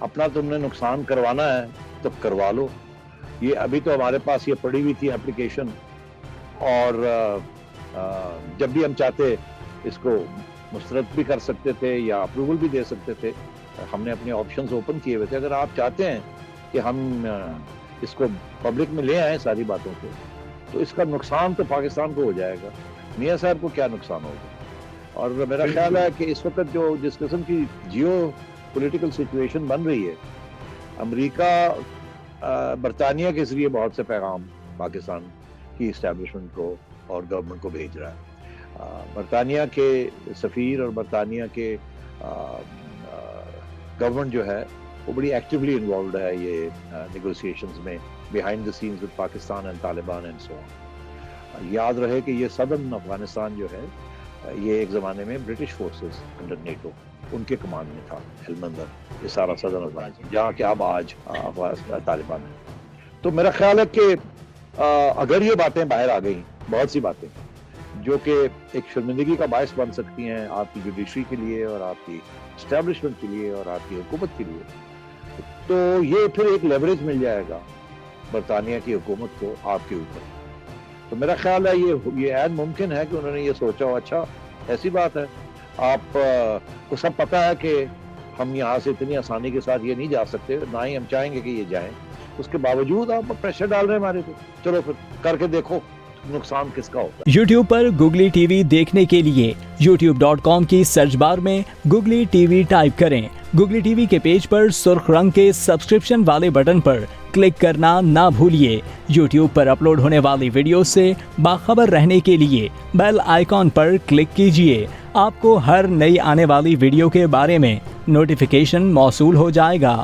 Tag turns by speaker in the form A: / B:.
A: अपना तुमने नुकसान करवाना है तो करवा लो। ये अभी तो हमारे पास ये पड़ी हुई थी एप्लीकेशन, और जब भी हम चाहते इसको मुस्तरद भी कर सकते थे या अप्रूवल भी दे सकते थे। हमने अपने ऑप्शंस ओपन किए हुए थे। अगर आप चाहते हैं कि हम इसको पब्लिक में ले आए सारी बातों को, तो इसका नुकसान तो पाकिस्तान को हो जाएगा, मियां साहब को क्या नुकसान होगा। और मेरा ख्याल है कि इस वक्त जो जिस किस्म की जियो पॉलिटिकल सिचुएशन बन रही है, अमेरिका बरतानिया के जरिए बहुत से पैगाम पाकिस्तान की इस्टेब्लिशमेंट को और गवर्नमेंट को भेज रहा है। बरतानिया के सफ़ीर और बरतानिया के गवर्नमेंट जो है वो बड़ी एक्टिवली इन्वॉल्व है ये नेगोशिएशंस में, behind the scenes with Pakistan and Taliban and so on. याद रहे कि ये सदर्न अफगानिस्तान जो है ये एक ज़माने में ब्रिटिश फोर्सेस अंडर नेटो उनके कमांड में था, हेलमंदर, ये सारा सदर्न अफगानिस्तान, जहाँ कि अब आज तालिबान है। तो मेरा ख्याल है कि अगर ये बातें बाहर आ गई, बहुत सी बातें जो कि एक शर्मिंदगी का बायस बन सकती हैं आपकी जुडिशरी के लिए और आपकी एस्टेब्लिशमेंट के लिए और आपकी हुकूमत के लिए, तो ये फिर एक लेवरेज मिल जाएगा बरतानिया की हुकूमत को आपके ऊपर। तो मेरा ख्याल है ये ऐन मुमकिन है कि उन्होंने ये सोचा हो, अच्छा ऐसी बात है, आप को सब पता है कि हम यहाँ से इतनी आसानी के साथ ये नहीं जा सकते, ना ही हम चाहेंगे कि ये जाएं, उसके बावजूद आप प्रेशर डाल रहे हैं हमारे पे, चलो फिर करके देखो नुकसान किसका होता है।
B: YouTube पर Google TV देखने के लिए youtube.com की सर्च बार में Google TV टाइप करें। Google TV के पेज पर सुर्ख रंग के सब्सक्रिप्शन वाले बटन पर क्लिक करना ना भूलिए। YouTube पर अपलोड होने वाली वीडियो से बाखबर रहने के लिए बेल आइकॉन पर क्लिक कीजिए। आपको हर नई आने वाली वीडियो के बारे में नोटिफिकेशन मौसूल हो जाएगा।